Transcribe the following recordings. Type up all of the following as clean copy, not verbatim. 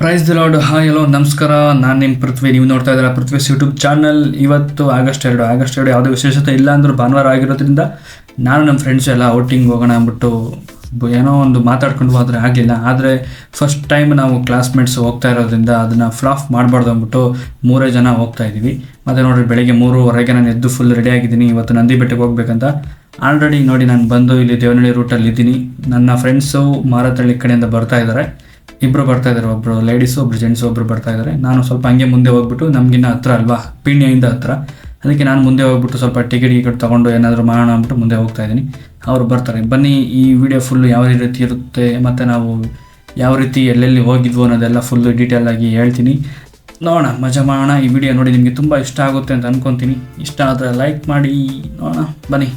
Price the lord. Hi hello ನಮಸ್ಕಾರ. ನಾನು ನಿಮ್ಮ ಪೃಥ್ವಿ. ನೀವು ನೋಡ್ತಾ ಇದ್ದೀರಾ ಪೃಥ್ವೀಸ್ ಯೂಟ್ಯೂಬ್ ಚಾನಲ್. ಇವತ್ತು ಆಗಸ್ಟ್ 2 ಯಾವುದೇ ವಿಶೇಷತೆ ಇಲ್ಲ ಅಂದರೂ ಭಾನುವಾರ ಆಗಿರೋದ್ರಿಂದ ನಾನು ನಮ್ಮ ಫ್ರೆಂಡ್ಸ್ ಎಲ್ಲ ಔಟಿಂಗ್ ಹೋಗೋಣ ಅಂದ್ಬಿಟ್ಟು ಏನೋ ಒಂದು ಮಾತಾಡ್ಕೊಂಡು ಹೋದರೆ ಆಗಲಿಲ್ಲ. ಆದರೆ ಫಸ್ಟ್ ಟೈಮ್ ನಾವು ಕ್ಲಾಸ್ಮೇಟ್ಸ್ ಹೋಗ್ತಾ ಇರೋದ್ರಿಂದ ಅದನ್ನು ಫ್ಲಾಪ್ ಮಾಡಬಾರ್ದು ಅಂದ್ಬಿಟ್ಟು 3 ಜನ ಹೋಗ್ತಾ ಇದ್ದೀವಿ. ಮತ್ತು ನೋಡಿರಿ, ಬೆಳಗ್ಗೆ 3:30ಗೆ ನಾನು ಎದ್ದು ಫುಲ್ ರೆಡಿ ಆಗಿದ್ದೀನಿ. ಇವತ್ತು ನಂದಿ ಬೆಟ್ಟಕ್ಕೆ ಹೋಗ್ಬೇಕಂತ ಆಲ್ರೆಡಿ ನೋಡಿ ನಾನು ಬಂದು ಇಲ್ಲಿ ದೇವನಹಳ್ಳಿ ರೂಟಲ್ಲಿ ಇದ್ದೀನಿ. ನನ್ನ ಫ್ರೆಂಡ್ಸು ಮಾರತಳ್ಳಿ ಕಡೆಯಿಂದ ಬರ್ತಾ ಇದ್ದಾರೆ. ಇಬ್ಬರು ಬರ್ತಾ ಇದ್ದಾರೆ, ಒಬ್ಬರು ಲೇಡೀಸು ಒಬ್ಬರು ಜೆಂಟ್ಸು ಒಬ್ಬರು ಬರ್ತಾ ಇದ್ದಾರೆ. ನಾನು ಸ್ವಲ್ಪ ಹಂಗೆ ಮುಂದೆ ಹೋಗ್ಬಿಟ್ಟು, ನಮಗಿನ್ನ ಹತ್ರ ಅಲ್ವಾ, ಪೀಣ್ಯದಿಂದ ಹತ್ರ, ಅದಕ್ಕೆ ನಾನು ಮುಂದೆ ಹೋಗ್ಬಿಟ್ಟು ಸ್ವಲ್ಪ ಟಿಕೆಟ್ ತೊಗೊಂಡು ಏನಾದರೂ ಮಾಡೋಣ ಅಂದ್ಬಿಟ್ಟು ಮುಂದೆ ಹೋಗ್ತಾ ಇದ್ದೀನಿ. ಅವರು ಬರ್ತಾರೆ. ಬನ್ನಿ, ಈ ವಿಡಿಯೋ ಫುಲ್ಲು ಯಾವ ರೀತಿ ಇರುತ್ತೆ ಮತ್ತು ನಾವು ಯಾವ ರೀತಿ ಎಲ್ಲೆಲ್ಲಿ ಹೋಗಿದ್ವು ಅನ್ನೋದೆಲ್ಲ ಫುಲ್ಲು ಡೀಟೇಲಾಗಿ ಹೇಳ್ತೀನಿ. ನೋಡೋಣ, ಮಜಾ ಮಾಡೋಣ. ಈ ವಿಡಿಯೋ ನೋಡಿ ನಿಮಗೆ ತುಂಬ ಇಷ್ಟ ಆಗುತ್ತೆ ಅಂತ ಅಂದ್ಕೊತೀನಿ. ಇಷ್ಟ ಆದರೆ ಲೈಕ್ ಮಾಡಿ. ನೋಡೋಣ ಬನ್ನಿ.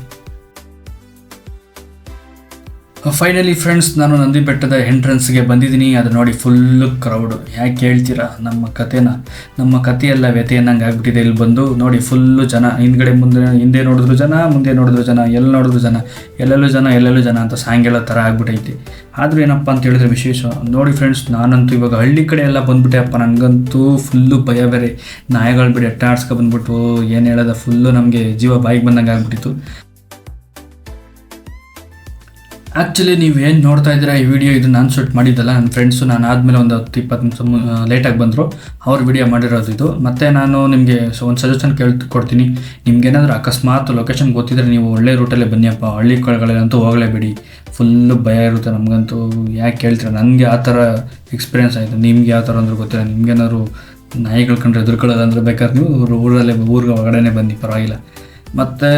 ಫೈನಲಿ ಫ್ರೆಂಡ್ಸ್, ನಾನು ನಂದಿ ಬೆಟ್ಟದ ಎಂಟ್ರೆನ್ಸ್ಗೆ ಬಂದಿದ್ದೀನಿ. ಅದು ನೋಡಿ ಫುಲ್ಲು ಕ್ರೌಡು. ಯಾಕೆ ಹೇಳ್ತೀರಾ, ನಮ್ಮ ಕಥೆಯೆಲ್ಲ ವ್ಯಥೆಯನ್ನಂಗೆ ಆಗಿಬಿಟ್ಟಿದೆ. ಇಲ್ಲಿ ಬಂದು ನೋಡಿ ಫುಲ್ಲು ಜನ, ಹಿಂದೆ ನೋಡಿದ್ರು ಜನ, ಮುಂದೆ ನೋಡಿದ್ರು ಜನ, ಎಲ್ಲಿ ನೋಡಿದ್ರು ಜನ, ಎಲ್ಲೆಲ್ಲೂ ಜನ ಅಂತ ಸಾಂಗ್ ಹೇಳೋ ಥರ ಆಗ್ಬಿಟ್ಟೈತಿ. ಆದರೂ ಏನಪ್ಪ ಅಂತ ಹೇಳಿದ್ರೆ ವಿಶೇಷ ನೋಡಿ ಫ್ರೆಂಡ್ಸ್, ನಾನಂತೂ ಇವಾಗ ಹಳ್ಳಿ ಕಡೆ ಎಲ್ಲ ಬಂದ್ಬಿಟ್ಟೆ ಅಪ್ಪ. ನನಗಂತೂ ಫುಲ್ಲು ಭಯ ಬೇರೆ. ನಾಯಿಗಳು ಬಿಡಿ ಅಟ್ಟಾಡ್ಸ್ಕೊ ಬಂದ್ಬಿಟ್ಟು ಏನು ಹೇಳೋದ, ಫುಲ್ಲು ನಮಗೆ ಜೀವ ಬಾಯಿಗೆ ಬಂದಂಗೆ ಆಗ್ಬಿಟ್ಟಿತ್ತು. ಆ್ಯಕ್ಚುಲಿ ನೀವೇನು ನೋಡ್ತಾ ಇದ್ದೀರಾ ಈ ವಿಡಿಯೋ, ಇದು ನಾನು ಶೂಟ್ ಮಾಡಿದ್ದಲ್ಲ. ನನ್ನ ಫ್ರೆಂಡ್ಸು ನಾನು ಆದಮೇಲೆ ಒಂದು 10-20 ನಿಮಿಷ ಲೇಟಾಗಿ ಬಂದರು, ಅವ್ರು ವಿಡಿಯೋ ಮಾಡಿರೋದು ಇದು. ಮತ್ತು ನಾನು ನಿಮಗೆ ಒಂದು ಸಜೆಷನ್ ಕೊಡ್ತೀನಿ. ನಿಮ್ಗೇನಾದರೂ ಅಕಸ್ಮಾತ್ ಲೊಕೇಶನ್ ಗೊತ್ತಿದ್ದರೆ ನೀವು ಒಳ್ಳೆ ರೂಟಲ್ಲೇ ಬನ್ನಿಯಪ್ಪ. ಹಳ್ಳಿ ಕಡೆಗಳಲ್ಲಂತೂ ಹೋಗಲೇಬೇಡಿ, ಫುಲ್ಲು ಭಯ ಇರುತ್ತೆ ನಮಗಂತೂ. ಯಾಕೆ ಹೇಳ್ತೀರಾ, ನನಗೆ ಆ ಥರ ಎಕ್ಸ್ಪೀರಿಯೆನ್ಸ್ ಆಯಿತು. ನಿಮ್ಗೆ ಯಾವ ಥರ ಅಂದ್ರೆ ಗೊತ್ತಿಲ್ಲ. ನಿಮ್ಗೇನಾದ್ರು ನಾಯಿಗಳು ಕಂಡ್ರೆ ಎದುರ್ಕೊಳ್ಳೋದಂದ್ರೆ ಬೇಕಾದ್ರೆ ನೀವು ಊರಿಗೆ ಹೊರಗಡೆನೇ ಬನ್ನಿ, ಪರವಾಗಿಲ್ಲ. ಮತ್ತು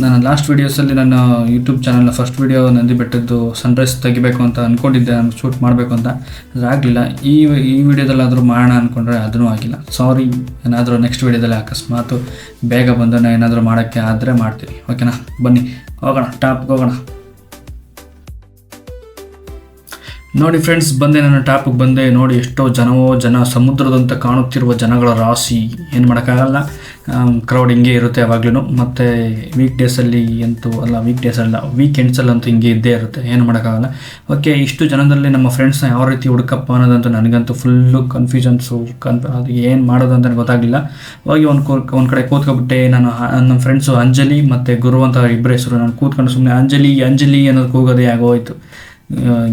ನನ್ನ ಲಾಸ್ಟ್ ವೀಡಿಯೋಸಲ್ಲಿ ನನ್ನ ಯೂಟ್ಯೂಬ್ ಚಾನಲ್ನ ಫಸ್ಟ್ ವೀಡಿಯೋ ನಂದಿ ಬೆಟ್ಟದ್ದು ಸನ್ರೈಸ್ ತೆಗಿಬೇಕು ಅಂತ ಅಂದ್ಕೊಂಡಿದ್ದೆ, ನಾನು ಶೂಟ್ ಮಾಡಬೇಕು ಅಂತ. ಅದು ಆಗಲಿಲ್ಲ. ಈ ವಿಡಿಯೋದಲ್ಲಾದರೂ ಮಾಡೋಣ ಅಂದ್ಕೊಂಡ್ರೆ ಅದೂ ಆಗಿಲ್ಲ. ಸಾರಿ. ಏನಾದರೂ ನೆಕ್ಸ್ಟ್ ವೀಡಿಯೋದಲ್ಲಿ ಅಕಸ್ಮಾತ್ ಬೇಗ ಬಂದು ಏನಾದರೂ ಮಾಡೋಕ್ಕೆ ಆದರೆ ಮಾಡ್ತೀನಿ. ಓಕೆನಾ? ಬನ್ನಿ ಹೋಗೋಣ, ಟಾಪ್ಗೆ ಹೋಗೋಣ. ನೋಡಿ ಫ್ರೆಂಡ್ಸ್, ನಾನು ಟಾಪಿಗೆ ಬಂದೆ. ನೋಡಿ ಎಷ್ಟೋ ಜನ, ಸಮುದ್ರದಂತೆ ಕಾಣುತ್ತಿರುವ ಜನಗಳ ರಾಶಿ. ಏನು ಮಾಡೋಕ್ಕಾಗಲ್ಲ, ಕ್ರೌಡ್ ಹಿಂಗೆ ಇರುತ್ತೆ ಯಾವಾಗಲೂ. ಮತ್ತು ವೀಕೆಂಡ್ಸಲ್ಲಂತೂ ಹಿಂಗೆ ಇದ್ದೇ ಇರುತ್ತೆ, ಏನು ಮಾಡೋಕ್ಕಾಗಲ್ಲ. ಓಕೆ, ಇಷ್ಟು ಜನದಲ್ಲಿ ನಮ್ಮ ಫ್ರೆಂಡ್ಸ್ನ ಯಾವ ರೀತಿ ಹುಡುಕಪ್ಪ ಅನ್ನೋದಂತೂ ನನಗಂತೂ ಫುಲ್ಲು ಕನ್ಫ್ಯೂಷನ್ಸು. ಅದು ಏನು ಮಾಡೋದು ಅಂತ ಗೊತ್ತಾಗಲಿಲ್ಲ. ಹೋಗಿ ಒಂದು ಕಡೆ ಕೂತ್ಕೊಬಿಟ್ಟೆ. ನಮ್ಮ ಫ್ರೆಂಡ್ಸು ಅಂಜಲಿ ಮತ್ತು ಗುರು ಅಂತ ಇಬ್ಬರು ಹೆಸರು. ನಾನು ಕೂತ್ಕೊಂಡು ಸುಮ್ಮನೆ ಅಂಜಲಿ ಅನ್ನೋದು ಕೂಗೋದೇ ಆಗೋಯ್ತು.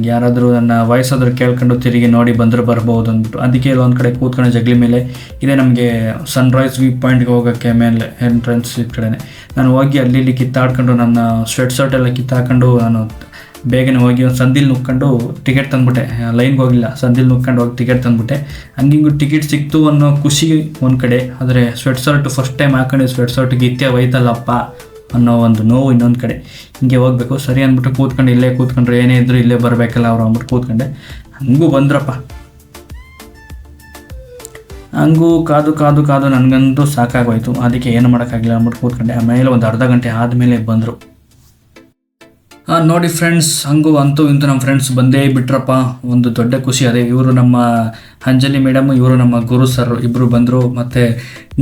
ಯಾರಾದರೂ ನನ್ನ ವಯಸ್ಸಾದರೂ ಕೇಳ್ಕೊಂಡು ತಿರುಗಿ ನೋಡಿ ಬಂದರೆ ಬರ್ಬೋದು ಅಂದ್ಬಿಟ್ಟು ಅದಕ್ಕೆ ಒಂದು ಕಡೆ ಕೂತ್ಕೊಂಡು ಜಗಲಿ ಮೇಲೆ ಇದೇ ನಮಗೆ ಸನ್ರೈಸ್ ವ್ಯೂ ಪಾಯಿಂಟ್ಗೆ ಹೋಗೋಕ್ಕೆ ಮೇಲೆ ಎಂಟ್ರೆನ್ಸ್ ಈ ಕಡೆನೇ. ನಾನು ಹೋಗಿ ಅಲ್ಲಿ ಕಿತ್ತಾಡ್ಕೊಂಡು ನನ್ನ ಶರ್ಟ್ ಎಲ್ಲ ಕಿತ್ತಾಕೊಂಡು ನಾನು ಬೇಗನೆ ಹೋಗಿ ಒಂದು ಸಂದಿಲ್ ನುಕ್ಕೊಂಡು ಟಿಕೆಟ್ ತಂದುಬಿಟ್ಟೆ. ಲೈನ್ಗೆ ಹೋಗಿಲ್ಲ, ಸಂದಿಲ್ ನುಕ್ಕೊಂಡು ಹೋಗಿ ಟಿಕೆಟ್ ತಂದುಬಿಟ್ಟೆ. ಹಂಗಿಂಗು ಟಿಕೆಟ್ ಸಿಕ್ತು ಅನ್ನೋ ಖುಷಿ ಒಂದು ಕಡೆ. ಆದರೆ ಶರ್ಟ್ ಫಸ್ಟ್ ಟೈಮ್ ಹಾಕೊಂಡು ಶರ್ಟ್ ಗಿತ್ಯ ಹೋಯ್ತಲ್ಲಪ್ಪ ಅನ್ನೋ ಒಂದು ನೋವು ಇನ್ನೊಂದು ಕಡೆ. ಹಿಂಗೆ ಹೋಗಬೇಕು ಸರಿ ಅಂದ್ಬಿಟ್ಟು ಇಲ್ಲೇ ಕೂತ್ಕೊಂಡ್ರೆ ಏನೇ ಇದ್ದರೂ ಇಲ್ಲೇ ಬರಬೇಕಲ್ಲ ಅವ್ರು ಅಂದ್ಬಿಟ್ಟು ಕೂತ್ಕೊಂಡೆ. ಹಂಗೂ ಬಂದ್ರಪ್ಪ. ಹಂಗೂ ಕಾದು ನನಗಂತೂ ಸಾಕಾಗೋಯ್ತು. ಅದಕ್ಕೆ ಏನು ಮಾಡೋಕ್ಕಾಗಲಿಲ್ಲ ಅಂದ್ಬಿಟ್ಟು ಕೂತ್ಕೊಂಡೆ. ಆಮೇಲೆ ಒಂದು ಅರ್ಧ ಗಂಟೆ ಆದಮೇಲೆ ಬಂದರು. ನೋಡಿ ಫ್ರೆಂಡ್ಸ್, ಅಂತೂ ನಮ್ಮ ಫ್ರೆಂಡ್ಸ್ ಬಂದೇ ಬಿಟ್ರಪ್ಪ. ಒಂದು ದೊಡ್ಡ ಖುಷಿ ಅದೇ. ಇವರು ನಮ್ಮ ಅಂಜಲಿ ಮೇಡಮ್, ಇವರು ನಮ್ಮ ಗುರು ಸರ್ ಇಬ್ಬರು ಬಂದರು. ಮತ್ತು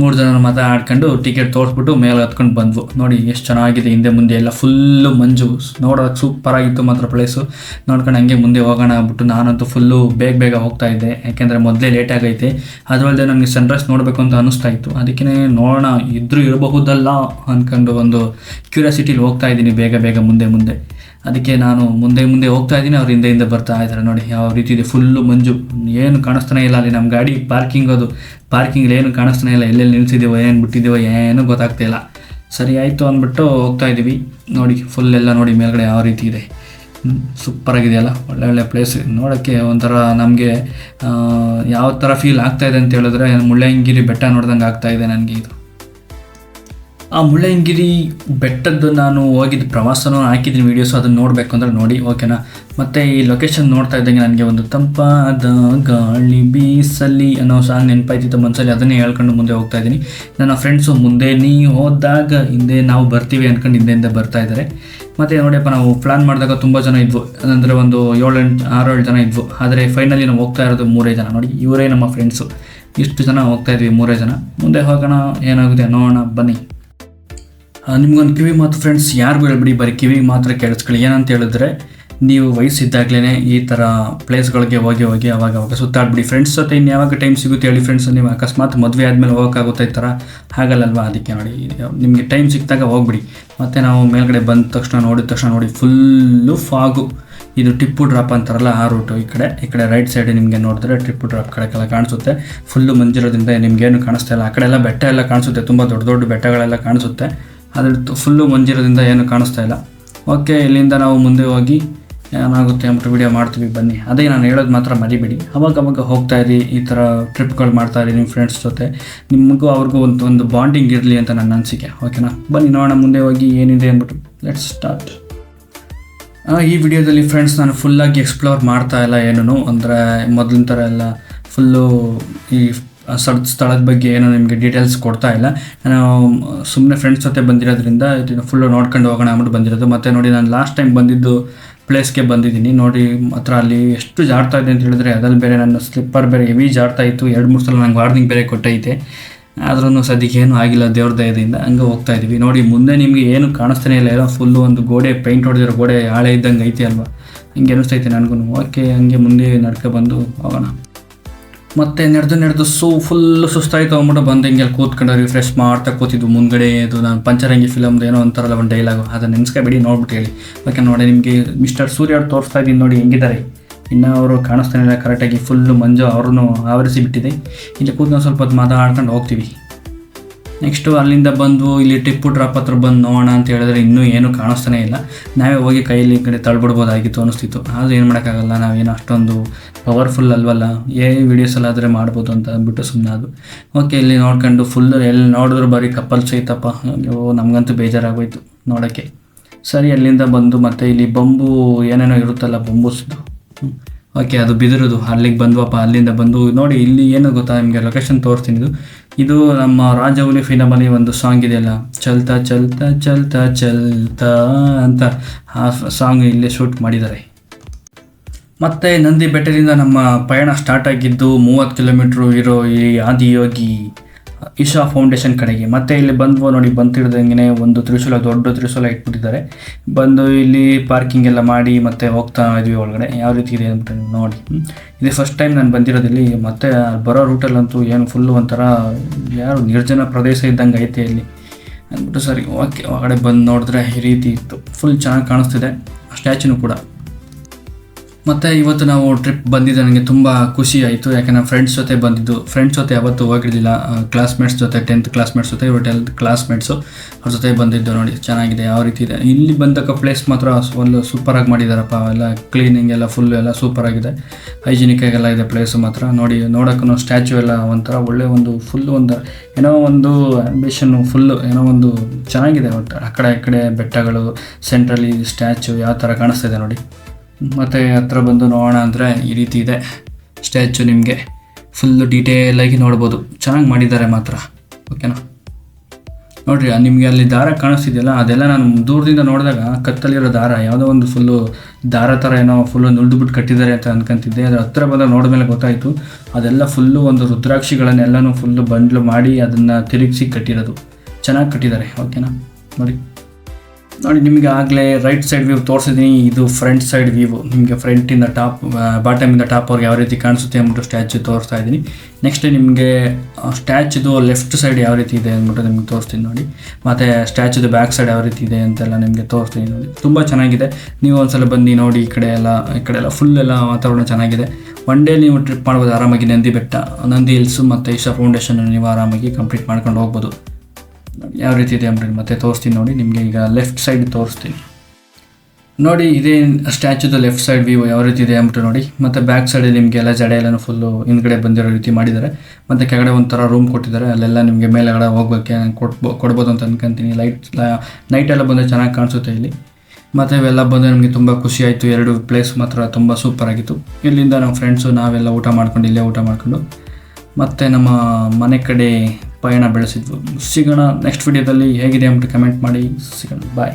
3 ಜನ ಮಾತಾಡ್ಕೊಂಡು ಟಿಕೆಟ್ ತೋರಿಸ್ಬಿಟ್ಟು ಮೇಲೆ ಹತ್ಕೊಂಡು ಬಂದ್ವು. ನೋಡಿ ಎಷ್ಟು ಚೆನ್ನಾಗಿದೆ, ಹಿಂದೆ ಮುಂದೆ ಎಲ್ಲ ಫುಲ್ಲು ಮಂಜು. ನೋಡೋಕ್ಕೆ ಸೂಪರಾಗಿತ್ತು ಮಾತ್ರ ಪ್ಲೇಸು. ನೋಡ್ಕೊಂಡು ಹಂಗೆ ಮುಂದೆ ಹೋಗೋಣ ಅಂದ್ಬಿಟ್ಟು ನಾನಂತೂ ಫುಲ್ಲು ಬೇಗ ಹೋಗ್ತಾ ಇದ್ದೆ. ಯಾಕೆಂದರೆ ಮೊದಲೇ ಲೇಟ್ ಆಗೈತೆ. ಅದರಲ್ಲದೆ ನನಗೆ ಸನ್ರೈಸ್ ನೋಡಬೇಕು ಅಂತ ಅನ್ನಿಸ್ತಾ ಇತ್ತು. ಅದಕ್ಕೆ ನೋಡೋಣ ಇದ್ರೂ ಇರಬಹುದಲ್ಲ ಅಂದ್ಕೊಂಡು ಒಂದು ಕ್ಯೂರಿಯಾಸಿಟಿಲಿ ಹೋಗ್ತಾ ಇದ್ದೀನಿ ಬೇಗ ಮುಂದೆ. ಅದಕ್ಕೆ ನಾನು ಮುಂದೆ ಹೋಗ್ತಾ ಇದ್ದೀನಿ. ಅವ್ರು ಹಿಂದೆ ಬರ್ತಾ ಇದ್ದಾರೆ. ನೋಡಿ ಯಾವ ರೀತಿ ಇದೆ, ಫುಲ್ಲು ಮಂಜು. ಏನು ಕಾಣಿಸ್ತಾನೆ ಇಲ್ಲ. ಅಲ್ಲಿ ನಮ್ಮ ಗಾಡಿ ಪಾರ್ಕಿಂಗಲ್ಲಿ ಏನು ಕಾಣಿಸ್ತಾನೆ ಇಲ್ಲ. ಎಲ್ಲೆಲ್ಲಿ ನಿಲ್ಸಿದ್ದೀವೋ ಏನು ಬಿಟ್ಟಿದ್ದೀವೋ ಏನೂ ಗೊತ್ತಾಗ್ತಾಯಿಲ್ಲ. ಸರಿ ಆಯಿತು ಅಂದ್ಬಿಟ್ಟು ಹೋಗ್ತಾ ಇದ್ದೀವಿ. ನೋಡಿ ಫುಲ್ ಎಲ್ಲ ನೋಡಿ ಮೇಲ್ಗಡೆ ಯಾವ ರೀತಿ ಇದೆ, ಸೂಪರಾಗಿದೆಯಲ್ಲ. ಒಳ್ಳೆ ಪ್ಲೇಸ್ ನೋಡೋಕ್ಕೆ. ಒಂಥರ ನಮಗೆ ಯಾವ ಥರ ಫೀಲ್ ಆಗ್ತಾಯಿದೆ ಅಂತ ಹೇಳಿದ್ರೆ ಮುಳ್ಳಯ್ಯನಗಿರಿ ಬೆಟ್ಟ ನೋಡ್ದಂಗೆ ಆಗ್ತಾಯಿದೆ ನನಗೆ ಇದು. ಆ ಮುಳ್ಳಯ್ಯನಗಿರಿ ಬೆಟ್ಟದ್ದು ನಾನು ಹೋಗಿದ್ದು ಪ್ರವಾಸನೂ ಹಾಕಿದ್ದೀನಿ ವೀಡಿಯೋಸು, ಅದನ್ನು ನೋಡಬೇಕು ಅಂದರೆ ನೋಡಿ. ಓಕೆನಾ? ಮತ್ತು ಈ ಲೊಕೇಶನ್ ನೋಡ್ತಾ ಇದ್ದಂಗೆ ನನಗೆ ಒಂದು ತಂಪಾದ ಗಾಳಿ ಬೀಸಲಿ ಅನ್ನೋ ಸಾಂಗ್ ನೆನಪಾಯ್ತಿತ್ತು ಮನಸ್ಸಲ್ಲಿ. ಅದನ್ನೇ ಹೇಳ್ಕೊಂಡು ಮುಂದೆ ಹೋಗ್ತಾ ಇದ್ದೀನಿ. ನನ್ನ ಫ್ರೆಂಡ್ಸು ಮುಂದೆ ನೀ ಹೋದಾಗ ಹಿಂದೆ ನಾವು ಬರ್ತೀವಿ ಅಂದ್ಕೊಂಡು ಹಿಂದೆ ಬರ್ತಾ ಇದ್ದಾರೆ. ಮತ್ತು ನೋಡಿಯಪ್ಪ, ನಾವು ಪ್ಲ್ಯಾನ್ ಮಾಡಿದಾಗ ತುಂಬ ಜನ ಇದ್ವು. ಅಂದರೆ ಒಂದು 6-7 ಜನ ಇದ್ವು. ಆದರೆ ಫೈನಲಿ ನಾವು ಹೋಗ್ತಾ ಇರೋದು 3 ಜನ. ನೋಡಿ ಇವರೇ ನಮ್ಮ ಫ್ರೆಂಡ್ಸು. ಇಷ್ಟು ಜನ ಹೋಗ್ತಾ ಇದ್ವಿ, 3 ಜನ. ಮುಂದೆ ಹೋಗೋಣ, ಏನಾಗುತ್ತೆ ನೋಡೋಣ ಬನ್ನಿ. ನಿಮ್ಗೊಂದು ಕಿವಿ ಮಾತು ಫ್ರೆಂಡ್ಸ್, ಯಾರಿಗೂ ಹೇಳ್ಬಿಡಿ, ಬರೀ ಕಿವಿ ಮಾತ್ರ ಕೇಳಿಸ್ಕೊಳ್ಳಿ. ಏನಂತ ಹೇಳಿದ್ರೆ ನೀವು ವಯಸ್ಸಿದ್ದಾಗಲೇ ಈ ಥರ ಪ್ಲೇಸ್ಗಳಿಗೆ ಹೋಗಿ ಅವಾಗ ಸುತ್ತಾಡ್ಬಿಡಿ ಫ್ರೆಂಡ್ಸ್ ಜೊತೆ. ಇನ್ನು ಯಾವಾಗ ಟೈಮ್ ಸಿಗುತ್ತೆ ಹೇಳಿ ಫ್ರೆಂಡ್ಸ್, ನೀವು ಅಕಸ್ಮಾತ್ ಮದುವೆ ಆದಮೇಲೆ ಹೋಗೋಕ್ಕಾಗುತ್ತೆ ಈ ಥರ ಆಗಲ್ಲಲ್ವ, ಅದಕ್ಕೆ ನೋಡಿ ನಿಮಗೆ ಟೈಮ್ ಸಿಕ್ಕಿದಾಗ ಹೋಗ್ಬಿಡಿ. ಮತ್ತು ನಾವು ಮೇಲ್ಗಡೆ ಬಂದ ತಕ್ಷಣ ನೋಡಿ ಫುಲ್ಲು ಫಾಗು. ಇದು ಟಿಪ್ಪು ಡ್ರಾಪ್ ಅಂತಾರಲ್ಲ ಆ ರೂಟು. ಈ ಕಡೆ ರೈಟ್ ಸೈಡ್ ನಿಮಗೆ ನೋಡಿದ್ರೆ ಟಿಪ್ಪು ಡ್ರಾಪ್ ಕಡೆಗೆಲ್ಲ ಕಾಣಿಸುತ್ತೆ. ಫುಲ್ಲು ಮಂಜಿರೋದ್ರಿಂದ ನಿಮಗೇನು ಕಾಣಿಸ್ತಾ ಇಲ್ಲ. ಆ ಕಡೆ ಎಲ್ಲ ಬೆಟ್ಟ ಎಲ್ಲ ಕಾಣಿಸುತ್ತೆ, ತುಂಬ ದೊಡ್ಡ ಬೆಟ್ಟಗಳೆಲ್ಲ ಕಾಣಿಸುತ್ತೆ. ಅದ್ರ ಫುಲ್ಲು ಮಂಜಿರೋದ್ರಿಂದ ಏನು ಕಾಣಿಸ್ತಾ ಇಲ್ಲ. ಓಕೆ, ಇಲ್ಲಿಂದ ನಾವು ಮುಂದೆ ಹೋಗಿ ಏನಾಗುತ್ತೆ ಅಂದ್ಬಿಟ್ಟು ವಿಡಿಯೋ ಮಾಡ್ತೀವಿ ಬನ್ನಿ. ಅದೇ ನಾನು ಹೇಳೋದು ಮಾತ್ರ ಮರಿಬೇಡಿ. ಅವಾಗ ಹೋಗ್ತಾ ಇರಿ, ಈ ಥರ ಟ್ರಿಪ್ಗಳು ಮಾಡ್ತಾ ಇರಿ ನಿಮ್ಮ ಫ್ರೆಂಡ್ಸ್ ಜೊತೆ. ನಿಮಗೂ ಅವ್ರಿಗೂ ಒಂದು ಬಾಂಡಿಂಗ್ ಇರಲಿ ಅಂತ ನನ್ನ ಅನಿಸಿಕೆ. ಓಕೆನಾ, ಬನ್ನಿ ನೋಡೋಣ ಮುಂದೆ ಹೋಗಿ ಏನಿದೆ ಅಂದ್ಬಿಟ್ಟು. Let's start. ಈ ವಿಡಿಯೋದಲ್ಲಿ ಫ್ರೆಂಡ್ಸ್ ನಾನು ಫುಲ್ಲಾಗಿ ಎಕ್ಸ್ಪ್ಲೋರ್ ಮಾಡ್ತಾ ಇಲ್ಲ ಏನೂ, ಅಂದರೆ ಮೊದಲಿನ ಥರ ಎಲ್ಲ ಫುಲ್ಲು ಈ ಸ್ಥಳದ ಬಗ್ಗೆ ಏನೋ ನಿಮಗೆ ಡೀಟೇಲ್ಸ್ ಕೊಡ್ತಾ ಇಲ್ಲ. ನಾನು ಸುಮ್ಮನೆ ಫ್ರೆಂಡ್ಸ್ ಜೊತೆ ಬಂದಿರೋದ್ರಿಂದ ಇದನ್ನು ಫುಲ್ಲು ನೋಡ್ಕೊಂಡು ಹೋಗೋಣ ಅಂದ್ಬಿಟ್ಟು ಬಂದಿರೋದು. ಮತ್ತು ನೋಡಿ, ನಾನು ಲಾಸ್ಟ್ ಟೈಮ್ ಬಂದಿದ್ದು ಪ್ಲೇಸ್ಗೆ ಬಂದಿದ್ದೀನಿ ನೋಡಿ. ಮಾತ್ರ ಅಲ್ಲಿ ಎಷ್ಟು ಜಾಡ್ತಾ ಇದೆ ಅಂತ ಹೇಳಿದ್ರೆ, ಅದ್ರಲ್ಲಿ ಬೇರೆ ನನ್ನ ಸ್ಲಿಪ್ಪರ್ ಬೇರೆ ಹೆವಿ ಜಾಡ್ತಾ ಇತ್ತು. 2-3 ಸಲ ನಂಗೆ ವಾರ್ನಿಂಗ್ ಬೇರೆ ಕೊಟ್ಟೈತೆ. ಆದ್ರೂ ಸದ್ಯಕ್ಕೆ ಏನೂ ಆಗಿಲ್ಲ ದೇವ್ರ ದಯದಿಂದ. ಹಂಗೆ ಹೋಗ್ತಾ ಇದ್ದೀವಿ ನೋಡಿ. ಮುಂದೆ ನಿಮಗೆ ಏನು ಕಾಣಿಸ್ತಾನೆ ಇಲ್ಲ, ಎಲ್ಲ ಫುಲ್ಲು ಒಂದು ಗೋಡೆ ಪೇಂಟ್ ಹೊಡೆದಿರೋ ಗೋಡೆ ಹಾಳೆ ಇದ್ದಂಗೆ ಐತೆ ಅಲ್ವಾ, ಹಿಂಗೆ ಅನಿಸ್ತೈತೆ ನನಗೂ. ಓಕೆ, ಹಂಗೆ ಮುಂದೆ ಬಂದು ಹೋಗೋಣ. ಮತ್ತು ನಡೆದು ಫುಲ್ಲು ಸುಸ್ತಾಯಿತು ಅಂದ್ಬಿಟ್ಟು ಬಂದು ಹಿಂಗೆ ಕೂತ್ಕೊಂಡು ರಿಫ್ರೆಶ್ ಮಾಡ್ತಾ ಕೂತಿದ್ದು. ಮುಂದ್ಗಡೆ ಇದು ನಾನು ಪಂಚರಂಗಿ ಫಿಲಮ್ದು ಏನೋ ಅಂತಾರಲ್ಲ ಒಂದು ಡೈಲಾಗು, ಅದನ್ನು ನೆನೆಸ್ಕೊಬೇಡಿ, ನೋಡ್ಬಿಟ್ಟು ಹೇಳಿ. ಓಕೆ ನೋಡಿ, ನಿಮಗೆ ಮಿಸ್ಟರ್ ಸೂರ್ಯ ಅವ್ರು ತೋರಿಸ್ತಾ ಇದ್ದೀನಿ ನೋಡಿ ಹೆಂಗಿದ್ದಾರೆ. ಇನ್ನು ಅವರು ಕಾಣಿಸ್ತಾನೆ ಇಲ್ಲ ಕರೆಕ್ಟಾಗಿ, ಫುಲ್ಲು ಮಂಜು ಅವ್ರನ್ನೂ ಆವರಿಸಿ ಬಿಟ್ಟಿದೆ. ಇಲ್ಲಿ ಕೂತ್ಕೊಂಡು ಸ್ವಲ್ಪ ಹೊತ್ತು ಮಾತಾಡ್ಕೊಂಡು ಹೋಗ್ತೀವಿ. ನೆಕ್ಸ್ಟು ಅಲ್ಲಿಂದ ಬಂದು ಇಲ್ಲಿ ಟಿಪ್ಪು ಡ್ರಾಪ್ ಹತ್ರ ಬಂದು ನೋಡೋಣ ಅಂತ ಹೇಳಿದ್ರೆ ಇನ್ನೂ ಏನೂ ಕಾಣಿಸ್ತಾನೆ ಇಲ್ಲ. ನಾವೇ ಹೋಗಿ ಕೈಯಲ್ಲಿ ಈ ಕಡೆ ತಳ್ಬಿಡ್ಬೋದಾಗಿತ್ತು ಅನ್ನಿಸ್ತಿತ್ತು. ಆದರೂ ಏನು ಮಾಡೋಕ್ಕಾಗಲ್ಲ, ನಾವೇನು ಅಷ್ಟೊಂದು ಪವರ್ಫುಲ್ ಅಲ್ವಲ್ಲ, ವೀಡಿಯೋಸಲ್ಲಾದರೆ ಮಾಡ್ಬೋದು ಅಂತ ಅಂದ್ಬಿಟ್ಟು ಸುಮ್ಮನೆ ಅದು. ಓಕೆ, ಇಲ್ಲಿ ನೋಡ್ಕೊಂಡು ಫುಲ್ಲು ಎಲ್ಲಿ ನೋಡಿದ್ರು ಬರೀ ಕಪ್ಪಲ್ಸ್ ಐತಪ್ಪ. ನಮಗಂತೂ ಬೇಜಾರಾಗೋಯ್ತು ನೋಡೋಕ್ಕೆ. ಸರಿ, ಅಲ್ಲಿಂದ ಬಂದು ಮತ್ತೆ ಇಲ್ಲಿ ಬಂಬು ಏನೇನೋ ಇರುತ್ತಲ್ಲ ಬಂಬೂಸ್ದು. ಓಕೆ, ಅದು ಬಿದಿರೋದು. ಅಲ್ಲಿಗೆ ಬಂದ್ವಪ್ಪ. ಅಲ್ಲಿಂದ ಬಂದು ನೋಡಿ, ಇಲ್ಲಿ ಏನು ಗೊತ್ತಾ ನಿಮಗೆ ಲೊಕೇಶನ್ ತೋರಿಸ್ತೀನಿ. ಇದು ನಮ್ಮ ರಾಜವಲಿ ಫಿಲಮಲ್ಲಿ ಒಂದು ಸಾಂಗ್ ಇದೆಯಲ್ಲ, ಚಲ್ತಾ ಚಲ್ತಾ ಚಲ್ತಾ ಚಲ್ತಾ ಅಂತ, ಆ ಸಾಂಗ್ ಇಲ್ಲೇ ಶೂಟ್ ಮಾಡಿದ್ದಾರೆ. ಮತ್ತು ನಂದಿ ಬೆಟ್ಟದಿಂದ ನಮ್ಮ ಪಯಣ ಸ್ಟಾರ್ಟ್ ಆಗಿದ್ದು 30 ಕಿಲೋಮೀಟ್ರು ಇರೋ ಈ ಆದಿಯೋಗಿ ಇಶಾ ಫೌಂಡೇಶನ್ ಕಡೆಗೆ. ಮತ್ತು ಇಲ್ಲಿ ಬಂದ್ವು ನೋಡಿ, ಬಂತಿಡ್ದಂಗೆ ಒಂದು ತ್ರಿಶೂಲ, ದೊಡ್ಡ ತ್ರಿಶೂಲ ಇಟ್ಬಿಟ್ಟಿದ್ದಾರೆ. ಬಂದು ಇಲ್ಲಿ ಪಾರ್ಕಿಂಗ್ ಎಲ್ಲ ಮಾಡಿ ಮತ್ತೆ ಹೋಗ್ತಾ ಇದ್ವಿ ಒಳಗಡೆ. ಯಾವ ರೀತಿ ಇದೆ ಅಂದ್ಬಿಟ್ಟು ನೋಡಿ. ಇದು ಫಸ್ಟ್ ಟೈಮ್ ನಾನು ಬಂದಿರೋದಿಲ್ಲಿ. ಮತ್ತು ಬರೋ ರೂಟಲ್ಲಂತೂ ಏನು ಫುಲ್ಲು ಒಂಥರ ನಿರ್ಜನ ಪ್ರದೇಶ ಇದ್ದಂಗೆ ಐತೆ ಇಲ್ಲಿ ಅಂದ್ಬಿಟ್ಟು. ಸರಿ, ಓಕೆ, ಒಳಗಡೆ ಬಂದು ನೋಡಿದ್ರೆ ಈ ರೀತಿ ಇತ್ತು. ಫುಲ್ ಚೆನ್ನಾಗಿ ಕಾಣಿಸ್ತಿದೆ ಸ್ಟ್ಯಾಚ್ಯೂನು ಕೂಡ. ಮತ್ತು ಇವತ್ತು ನಾವು ಟ್ರಿಪ್ ಬಂದಿದ್ದು ನನಗೆ ತುಂಬ ಖುಷಿ ಆಯಿತು. ಯಾಕೆಂದರೆ ಫ್ರೆಂಡ್ಸ್ ಜೊತೆ ಬಂದಿದ್ದು. ಫ್ರೆಂಡ್ಸ್ ಜೊತೆ ಯಾವತ್ತೂ ಹೋಗಿರಲಿಲ್ಲ. ಕ್ಲಾಸ್ಮೇಟ್ಸ್ ಜೊತೆ, 10th ಕ್ಲಾಸ್ಮೇಟ್ಸ್ ಜೊತೆ, ಇವತ್ತು 12th ಕ್ಲಾಸ್ಮೇಟ್ಸು ಅವ್ರ ಜೊತೆ ಬಂದಿದ್ದು. ನೋಡಿ ಚೆನ್ನಾಗಿದೆ, ಯಾವ ರೀತಿ ಇದೆ. ಇಲ್ಲಿ ಬಂದಕ್ಕ ಪ್ಲೇಸ್ ಮಾತ್ರ ಒಂದು ಸೂಪರಾಗಿ ಮಾಡಿದ್ದಾರಪ್ಪ. ಎಲ್ಲ ಕ್ಲೀನಿಂಗ್ ಎಲ್ಲ ಫುಲ್ಲು ಎಲ್ಲ ಸೂಪರಾಗಿದೆ, ಹೈಜಿನಿಕ್ಕಾಗೆಲ್ಲ ಇದೆ ಪ್ಲೇಸು ಮಾತ್ರ. ನೋಡಿ, ನೋಡೋಕ್ಕೂ ಸ್ಟ್ಯಾಚ್ಯೂ ಎಲ್ಲ ಒಂಥರ ಒಳ್ಳೆ ಒಂದು ಫುಲ್ಲು ಒಂದು ಏನೋ ಒಂದು ಆಂಬಿಷನ್ನು, ಫುಲ್ಲು ಏನೋ ಒಂದು ಚೆನ್ನಾಗಿದೆ. ಒಟ್ಟು ಆ ಕಡೆ ಬೆಟ್ಟಗಳು, ಸೆಂಟ್ರಲ್ಲಿ ಸ್ಟ್ಯಾಚ್ಯೂ ಯಾವ ಥರ ಕಾಣಿಸ್ತಿದೆ ನೋಡಿ. ಮತ್ತು ಹತ್ರ ಬಂದು ನೋಡೋಣ ಅಂದರೆ ಈ ರೀತಿ ಇದೆ ಸ್ಟ್ಯಾಚ್ಯೂ. ನಿಮಗೆ ಫುಲ್ಲು ಡೀಟೇಲಾಗಿ ನೋಡ್ಬೋದು, ಚೆನ್ನಾಗಿ ಮಾಡಿದ್ದಾರೆ ಮಾತ್ರ. ಓಕೆನಾ, ನೋಡಿರಿ ನಿಮಗೆ ಅಲ್ಲಿ ದಾರ ಕಾಣಿಸ್ತಿದೆಯಲ್ಲ, ಅದೆಲ್ಲ ನಾನು ದೂರದಿಂದ ನೋಡಿದಾಗ ಕತ್ತಲಿರೋ ದಾರ, ಯಾವುದೋ ಒಂದು ಫುಲ್ಲು ದಾರ ಥರ ಏನೋ ಫುಲ್ಲು ನುಳ್ದುಬಿಟ್ಟು ಕಟ್ಟಿದ್ದಾರೆ ಅಂತ ಅಂದ್ಕೊಂತಿದ್ದೆ. ಅದ್ರ ಹತ್ರ ಬಂದಾಗ ನೋಡಿದ್ಮೇಲೆ ಗೊತ್ತಾಯಿತು ಅದೆಲ್ಲ ಫುಲ್ಲು ಒಂದು ರುದ್ರಾಕ್ಷಿಗಳನ್ನೆಲ್ಲನೂ ಫುಲ್ಲು ಬಂಡ್ಲು ಮಾಡಿ ಅದನ್ನು ತಿರುಗಿಸಿ ಕಟ್ಟಿರೋದು. ಚೆನ್ನಾಗಿ ಕಟ್ಟಿದ್ದಾರೆ. ಓಕೆನಾ, ನೋಡಿ ನಿಮಗೆ ಆಗಲೇ ರೈಟ್ ಸೈಡ್ ವ್ಯೂ ತೋರಿಸಿದ್ದೀನಿ. ಇದು ಫ್ರಂಟ್ ಸೈಡ್ ವ್ಯೂ. ನಿಮಗೆ ಫ್ರಂಟಿಂದ ಬಾಟಮಿಂದ ಟಾಪ್ವರೆಗೆ ಯಾವ ರೀತಿ ಕಾಣಿಸುತ್ತೆ ಅಂದ್ಬಿಟ್ಟು ಸ್ಟ್ಯಾಚ್ಯೂ ತೋರಿಸ್ತಾ ಇದ್ದೀನಿ. ನೆಕ್ಸ್ಟ್ ನಿಮಗೆ ಸ್ಟ್ಯಾಚ್ಯೂದು ಲೆಫ್ಟ್ ಸೈಡ್ ಯಾವ ರೀತಿ ಇದೆ ಅಂದ್ಬಿಟ್ಟು ನಿಮ್ಗೆ ತೋರಿಸ್ತೀನಿ ನೋಡಿ. ಮತ್ತು ಸ್ಟ್ಯಾಚ್ಯೂದು ಬ್ಯಾಕ್ ಸೈಡ್ ಯಾವ ರೀತಿ ಇದೆ ಅಂತೆಲ್ಲ ನಿಮಗೆ ತೋರಿಸ್ತೀನಿ ನೋಡಿ. ತುಂಬ ಚೆನ್ನಾಗಿದೆ, ನೀವು ಒಂದ್ಸಲ ಬನ್ನಿ ನೋಡಿ. ಈ ಕಡೆ ಎಲ್ಲ ಫುಲ್ ಎಲ್ಲ ವಾತಾವರಣ ಚೆನ್ನಾಗಿದೆ. ಒನ್ ಡೇ ನೀವು ಟ್ರಿಪ್ ಮಾಡ್ಬೋದು ಆರಾಮಾಗಿ. ನಂದಿ ಬೆಟ್ಟ, ನಂದಿ ಹಿಲ್ಸು ಮತ್ತು ಇಶಾ ಫೌಂಡೇಶನ್ ನೀವು ಆರಾಮಾಗಿ ಕಂಪ್ಲೀಟ್ ಮಾಡ್ಕೊಂಡು ಹೋಗ್ಬೋದು. ಯಾವ ರೀತಿ ಇದೆ ಅಂದ್ಬಿಟ್ಟು ಮತ್ತೆ ತೋರಿಸ್ತೀನಿ ನೋಡಿ. ನಿಮಗೆ ಈಗ ಲೆಫ್ಟ್ ಸೈಡ್ ತೋರಿಸ್ತೀನಿ ನೋಡಿ. ಇದೇ ಸ್ಟ್ಯಾಚ್ಯೂದ ಲೆಫ್ಟ್ ಸೈಡ್ ವ್ಯೂ ಯಾವ ರೀತಿ ಇದೆ ಅಂದ್ಬಿಟ್ಟು ನೋಡಿ. ಮತ್ತು ಬ್ಯಾಕ್ ಸೈಡಲ್ಲಿ ನಿಮಗೆಲ್ಲ ಜಡೆ ಎಲ್ಲನೂ ಫುಲ್ಲು ಹಿಂದ್ಗಡೆ ಬಂದಿರೋ ರೀತಿ ಮಾಡಿದ್ದಾರೆ. ಮತ್ತು ಕೆಳಗಡೆ ಒಂಥರ ರೂಮ್ ಕೊಟ್ಟಿದ್ದಾರೆ, ಅಲ್ಲೆಲ್ಲ ನಿಮಗೆ ಮೇಲೆಗಡೆ ಹೋಗ್ಬೇಕು ಕೊಡ್ಬೋದು ಅಂತ ಅನ್ಕೊಂತೀನಿ. ನೈಟೆಲ್ಲ ಬಂದರೆ ಚೆನ್ನಾಗಿ ಕಾಣಿಸುತ್ತೆ ಇಲ್ಲಿ. ಮತ್ತು ಇವೆಲ್ಲ ಬಂದು ನಮಗೆ ತುಂಬ ಖುಷಿ ಆಯಿತು. 2 ಪ್ಲೇಸ್ ಮಾತ್ರ ತುಂಬ ಸೂಪರಾಗಿತ್ತು. ಇಲ್ಲಿಂದ ನಮ್ಮ ಫ್ರೆಂಡ್ಸು ನಾವೆಲ್ಲ ಊಟ ಮಾಡ್ಕೊಂಡು ಇಲ್ಲೇ ಊಟ ಮಾಡ್ಕೊಂಡು ಮತ್ತು ನಮ್ಮ ಮನೆ ಕಡೆ ಪಯಣ ಬೆಳೆಸಿದ್ವು. ಸಿಗೋಣ ನೆಕ್ಸ್ಟ್ ವಿಡಿಯೋದಲ್ಲಿ. ಹೇಗಿದೆ ಅಂದ್ಬಿಟ್ಟು ಕಮೆಂಟ್ ಮಾಡಿ. ಸಿಗೋಣ, ಬಾಯ್.